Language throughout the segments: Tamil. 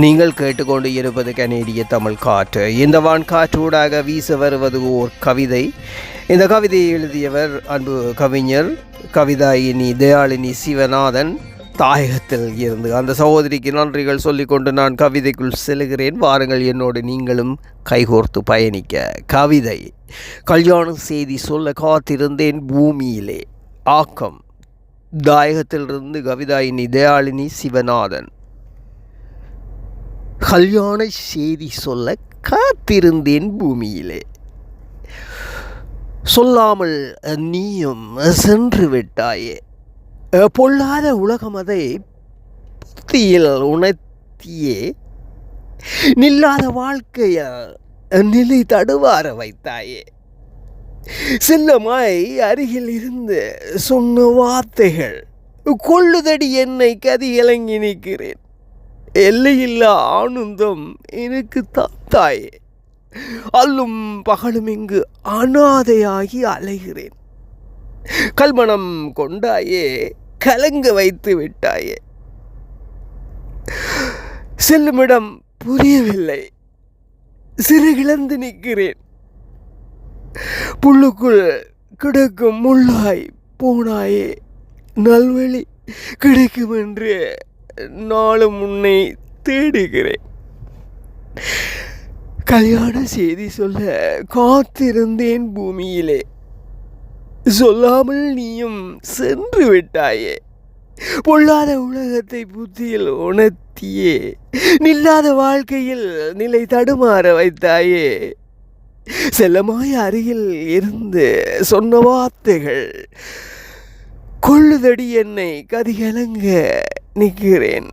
நீங்கள் கேட்டுக்கொண்டு இருப்பது கனேடிய தமிழ் காற்று. இந்த வான்காற்றூடாக வீச வருவது ஓர் கவிதை. இந்த கவிதையை எழுதியவர் அன்பு கவிஞர் கவிதாயினி தயாளினி சிவநாதன் தாயகத்தில் இருந்து. அந்த சகோதரிக்கு நன்றிகள் சொல்லிக்கொண்டு நான் கவிதைக்குள் செல்கிறேன். வாருங்கள் என்னோடு நீங்களும் கைகோர்த்து பயணிக்க. கவிதை. கல்யாண செய்தி சொல்ல காத்திருந்தேன் பூமியிலே. ஆக்கம் தாயகத்திலிருந்து கவிதாயினி தயாளினி சிவநாதன். கல்யாண செய்தி சொல்ல காத்திருந்தேன் பூமியிலே, சொல்லாமல் நீயும் சென்று விட்டாயே. பொல்லாத உலகம் அதை புத்தியில் உணர்த்தியே, நில்லாத வாழ்க்கையில் நிலை தடுவார வைத்தாயே. செல்லமாய் அருகில் இருந்து சொன்ன வார்த்தைகள் கொள்ளுதடி என்னை கதி இலங்கி நிற்கிறேன். எல்லையில்லா ஆனந்தம் எனக்கு தந்தாயே. அல்லும் பகலும் இங்கு அனாதையாகி அலைகிறேன். கல்மணம் கொண்டாயே, கலங்க வைத்து விட்டாயே. செல்லுமிடம் புரியவில்லை, சிறுகிழந்து நிற்கிறேன். புல்லுக்குள் கிடக்கும் முள்ளாய் போனாயே. நல்வழி கிடைக்கும் என்று நாளும் உன்னை தேடுகிறேன். கல்யாண செய்தி சொல்ல காத்திருந்தேன் பூமியிலே, சொல்லாமல் நீயும் சென்று விட்டாயே. பொல்லாத உலகத்தை புத்தியில் உணர்த்தியே, நில்லாத வாழ்க்கையில் நிலை தடுமாற வைத்தாயே. செல்லமாய் அருகில் இருந்து சொன்ன வார்த்தைகள் கொள்ளுதடி என்னை கதிகலங்க நிற்கிறேன்.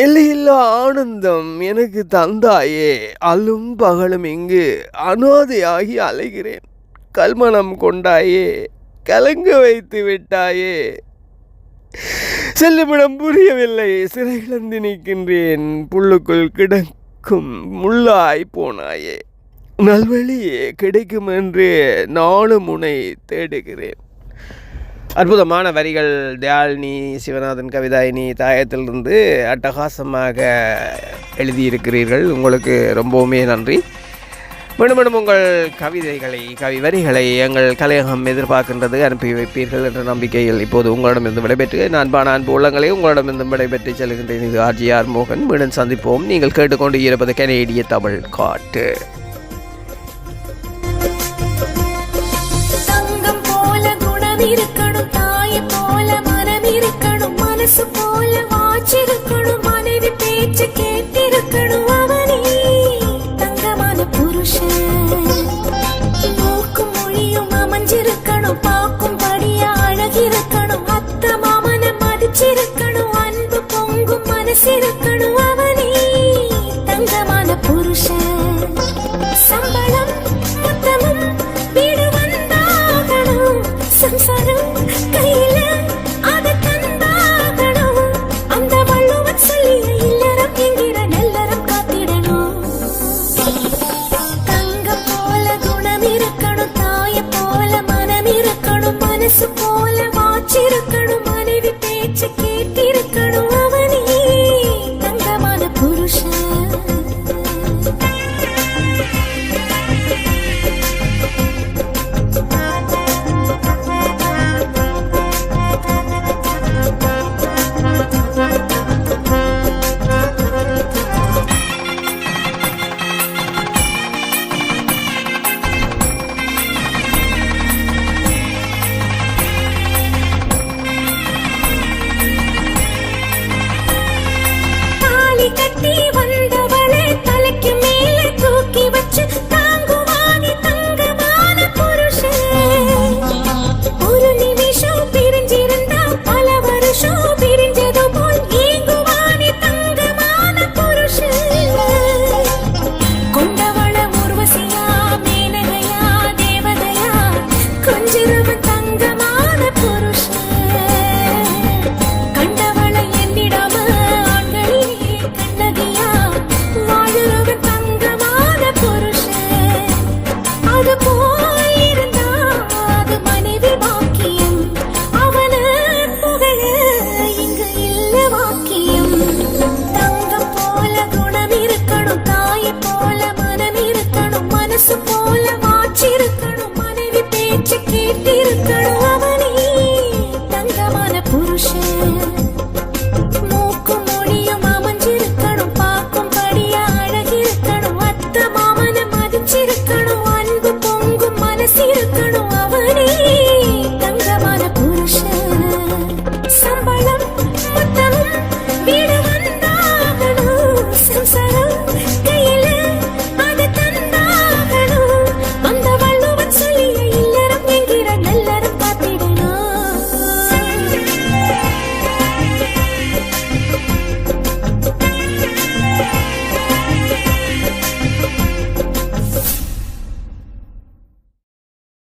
எல்லையில்லா ஆனந்தம் எனக்கு தந்தாயே. அல்லும் பகலும் இங்கு அனாதையாகி அலைகிறேன். கல்மணம் கொண்டாயே, கலங்க வைத்து விட்டாயே. செல்லுமிடம் புரியவில்லை, சிறைகிழந்து நிற்கின்றேன். புல்லுக்குள் கிடக்கும் முள்ளாய் போனாயே. நல்வழியே கிடைக்கும் என்று நானும் உன்னை தேடுகிறேன். அற்புதமான வரிகள். தயாளினி சிவநாதன் கவிதாயினி தாயத்திலிருந்து அட்டகாசமாக எழுதியிருக்கிறீர்கள். உங்களுக்கு ரொம்பவுமே நன்றி. மீண்டும் உங்கள் கவிதைகளை வரிகளை எங்கள் கலையகம் எதிர்பார்க்கின்றது. அனுப்பி வைப்பீர்கள் என்ற நம்பிக்கையில் இப்போது உங்களிடமிருந்து விடைபெற்று நான் அன்பு உள்ளங்களை உங்களிடமிருந்து விடைபெற்று செல்கின்றேன். இது ஆர்ஜிஆர் மோகன். மீண்டும் சந்திப்போம். நீங்கள் கேட்டுக்கொண்டு இருப்பது கனேடிய தமிழ் காற்று. இருக்கணும் தாயை போல மனம் இருக்கணும், மனசு போல வாச்சிருக்கணும், மனைவி பேச்சு கேட்டிருக்கணும். அவனே தங்கமான புருஷன். மூக்கும் மொழியும் அமைஞ்சிருக்கணும், பார்க்கும் படியா அழகிருக்கணும், அத்த மாமனை மதிச்சிருக்கணும், அன்பு பொங்கும் மனசிருக்கணும்.